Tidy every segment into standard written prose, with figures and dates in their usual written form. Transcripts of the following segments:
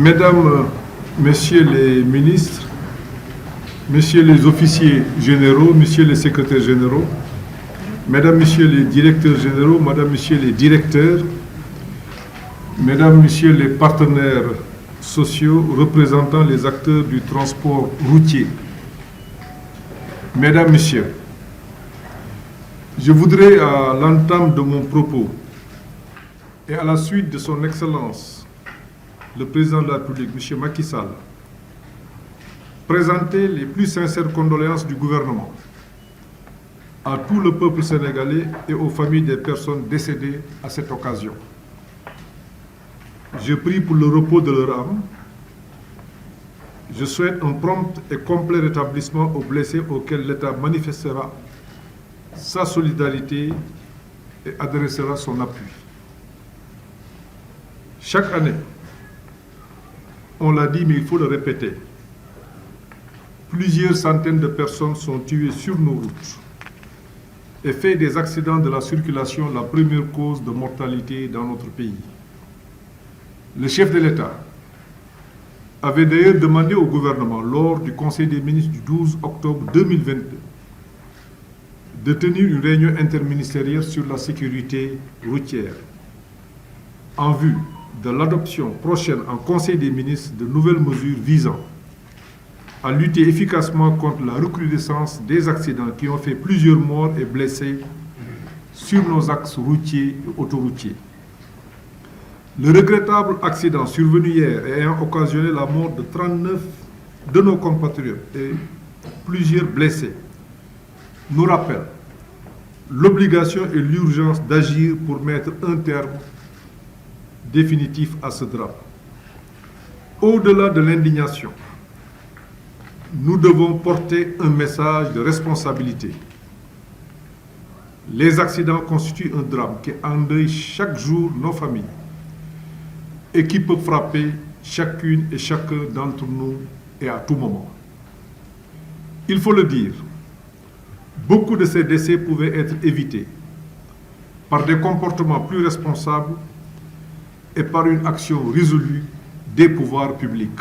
Mesdames, Messieurs les ministres, Messieurs les officiers généraux, Messieurs les secrétaires généraux, Mesdames, Messieurs les directeurs généraux, Mesdames, Messieurs les directeurs, Mesdames, Messieurs les partenaires sociaux représentant les acteurs du transport routier, Mesdames, Messieurs, je voudrais à l'entame de mon propos et à la suite de son Excellence, le Président de la République, M. Macky Sall, présenter les plus sincères condoléances du gouvernement à tout le peuple sénégalais et aux familles des personnes décédées à cette occasion. Je prie pour le repos de leur âme. Je souhaite un prompt et complet rétablissement aux blessés auxquels l'État manifestera sa solidarité et adressera son appui. Chaque année, on l'a dit, mais il faut le répéter, plusieurs centaines de personnes sont tuées sur nos routes et fait des accidents de la circulation la première cause de mortalité dans notre pays. Le chef de l'État avait d'ailleurs demandé au gouvernement, lors du Conseil des ministres du 12 octobre 2022, de tenir une réunion interministérielle sur la sécurité routière en vue de l'adoption prochaine en Conseil des ministres de nouvelles mesures visant à lutter efficacement contre la recrudescence des accidents qui ont fait plusieurs morts et blessés sur nos axes routiers et autoroutiers. Le regrettable accident survenu hier ayant occasionné la mort de 39 de nos compatriotes et plusieurs blessés nous rappelle l'obligation et l'urgence d'agir pour mettre un terme définitif à ce drame. Au-delà de l'indignation, nous devons porter un message de responsabilité. Les accidents constituent un drame qui endeuille chaque jour nos familles et qui peut frapper chacune et chacun d'entre nous et à tout moment. Il faut le dire, beaucoup de ces décès pouvaient être évités par des comportements plus responsables et par une action résolue des pouvoirs publics.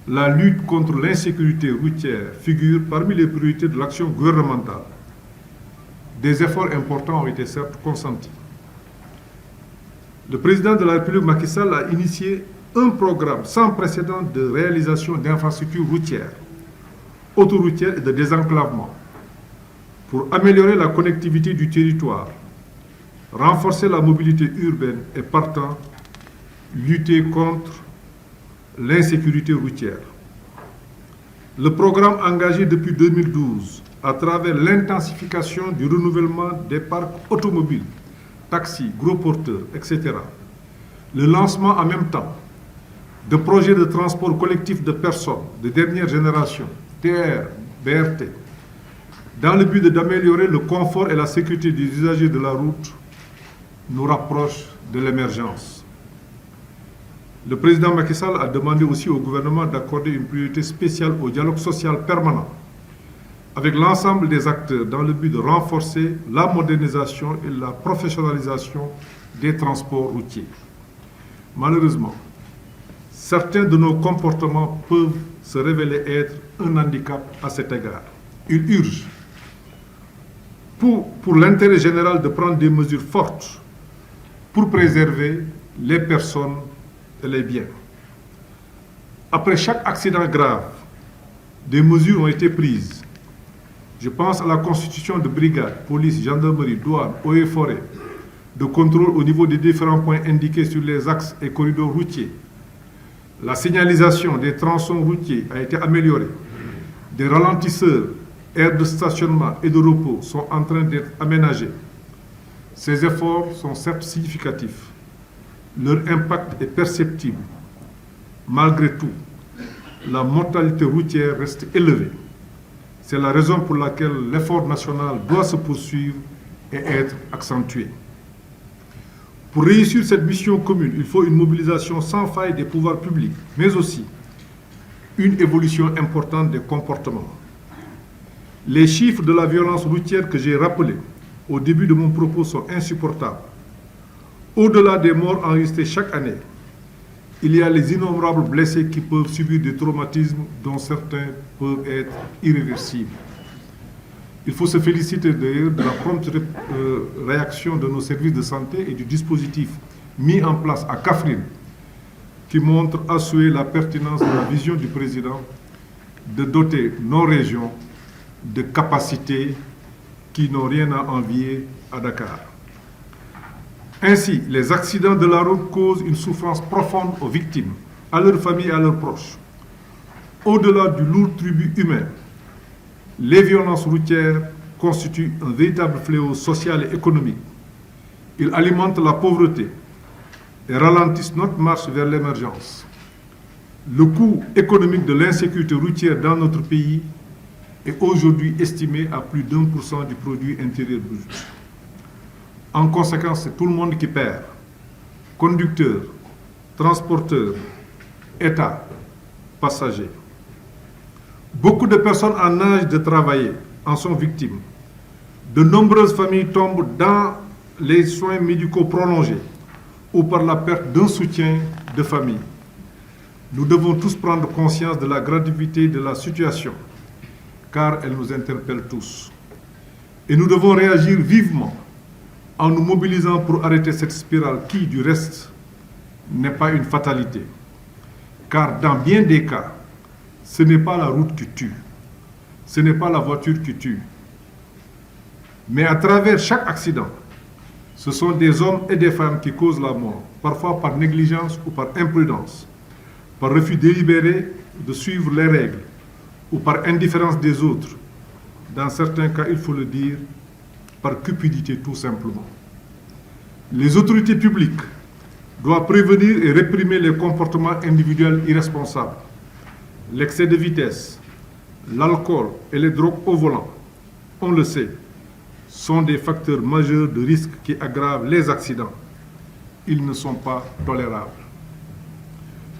La lutte contre l'insécurité routière figure parmi les priorités de l'action gouvernementale. Des efforts importants ont été certes consentis. Le président de la République, Macky Sall, a initié un programme sans précédent de réalisation d'infrastructures routières, autoroutières et de désenclavement pour améliorer la connectivité du territoire, renforcer la mobilité urbaine et partant, lutter contre l'insécurité routière. Le programme engagé depuis 2012 à travers l'intensification du renouvellement des parcs automobiles, taxis, gros porteurs, etc. Le lancement en même temps de projets de transport collectif de personnes de dernière génération, TER, BRT, dans le but d'améliorer le confort et la sécurité des usagers de la route, nous rapproche de l'émergence. Le président Macky Sall a demandé aussi au gouvernement d'accorder une priorité spéciale au dialogue social permanent avec l'ensemble des acteurs dans le but de renforcer la modernisation et la professionnalisation des transports routiers. Malheureusement, certains de nos comportements peuvent se révéler être un handicap à cet égard. Il urge, pour l'intérêt général, de prendre des mesures fortes pour préserver les personnes et les biens. Après chaque accident grave, des mesures ont été prises. Je pense à la constitution de brigades, police, gendarmerie, douane, eaux et forêts, de contrôle au niveau des différents points indiqués sur les axes et corridors routiers. La signalisation des tronçons routiers a été améliorée. Des ralentisseurs, aires de stationnement et de repos sont en train d'être aménagés. Ces efforts sont certes significatifs. Leur impact est perceptible. Malgré tout, la mortalité routière reste élevée. C'est la raison pour laquelle l'effort national doit se poursuivre et être accentué. Pour réussir cette mission commune, il faut une mobilisation sans faille des pouvoirs publics, mais aussi une évolution importante des comportements. Les chiffres de la violence routière que j'ai rappelés au début de mon propos sont insupportables. Au-delà des morts enregistrées chaque année, il y a les innombrables blessés qui peuvent subir des traumatismes dont certains peuvent être irréversibles. Il faut se féliciter d'ailleurs de la prompte réaction de nos services de santé et du dispositif mis en place à Kaffrine, qui montre à souhait la pertinence de la vision du président de doter nos régions de capacités qui n'ont rien à envier à Dakar. Ainsi, les accidents de la route causent une souffrance profonde aux victimes, à leurs familles et à leurs proches. Au-delà du lourd tribut humain, les violences routières constituent un véritable fléau social et économique. Ils alimentent la pauvreté et ralentissent notre marche vers l'émergence. Le coût économique de l'insécurité routière dans notre pays est aujourd'hui estimé à plus d'1% du produit intérieur brut. En conséquence, c'est tout le monde qui perd. Conducteurs, transporteurs, État, passagers. Beaucoup de personnes en âge de travailler en sont victimes. De nombreuses familles tombent dans les soins médicaux prolongés ou par la perte d'un soutien de famille. Nous devons tous prendre conscience de la gravité de la situation, car elle nous interpelle tous. Et nous devons réagir vivement en nous mobilisant pour arrêter cette spirale qui, du reste, n'est pas une fatalité. Car dans bien des cas, ce n'est pas la route qui tue, ce n'est pas la voiture qui tue. Mais à travers chaque accident, ce sont des hommes et des femmes qui causent la mort, parfois par négligence ou par imprudence, par refus délibéré de suivre les règles ou par indifférence des autres. Dans certains cas, il faut le dire, par cupidité tout simplement. Les autorités publiques doivent prévenir et réprimer les comportements individuels irresponsables. L'excès de vitesse, l'alcool et les drogues au volant, on le sait, sont des facteurs majeurs de risque qui aggravent les accidents. Ils ne sont pas tolérables.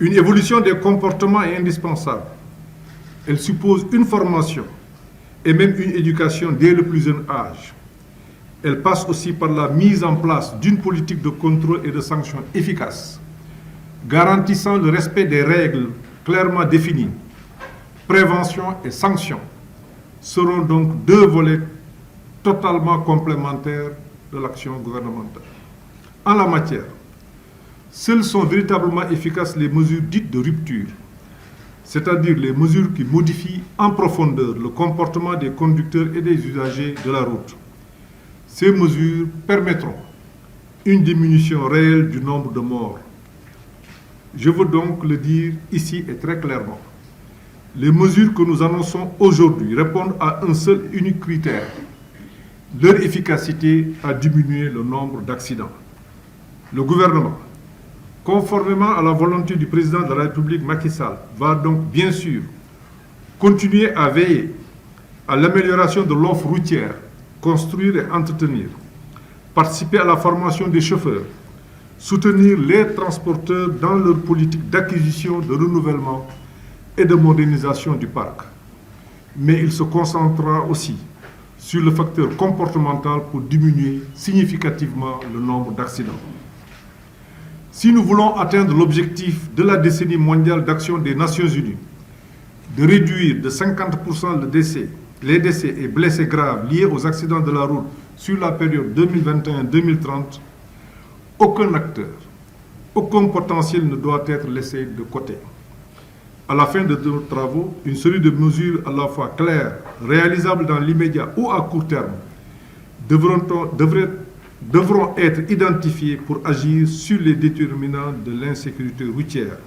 Une évolution des comportements est indispensable. Elle suppose une formation et même une éducation dès le plus jeune âge. Elle passe aussi par la mise en place d'une politique de contrôle et de sanctions efficace, garantissant le respect des règles clairement définies. Prévention et sanctions seront donc deux volets totalement complémentaires de l'action gouvernementale. En la matière, seules sont véritablement efficaces les mesures dites de rupture, c'est-à-dire les mesures qui modifient en profondeur le comportement des conducteurs et des usagers de la route. Ces mesures permettront une diminution réelle du nombre de morts. Je veux donc le dire ici et très clairement. Les mesures que nous annonçons aujourd'hui répondent à un seul et unique critère. Leur efficacité a diminué le nombre d'accidents. Le gouvernement, conformément à la volonté du président de la République Macky Sall, va donc bien sûr continuer à veiller à l'amélioration de l'offre routière, construire et entretenir, participer à la formation des chauffeurs, soutenir les transporteurs dans leur politique d'acquisition, de renouvellement et de modernisation du parc. Mais il se concentrera aussi sur le facteur comportemental pour diminuer significativement le nombre d'accidents. Si nous voulons atteindre l'objectif de la décennie mondiale d'action des Nations Unies, de réduire de 50% les décès et blessés graves liés aux accidents de la route sur la période 2021-2030, aucun acteur, aucun potentiel ne doit être laissé de côté. À la fin de nos travaux, une série de mesures à la fois claires, réalisables dans l'immédiat ou à court terme, devront être identifiées pour agir sur les déterminants de l'insécurité routière.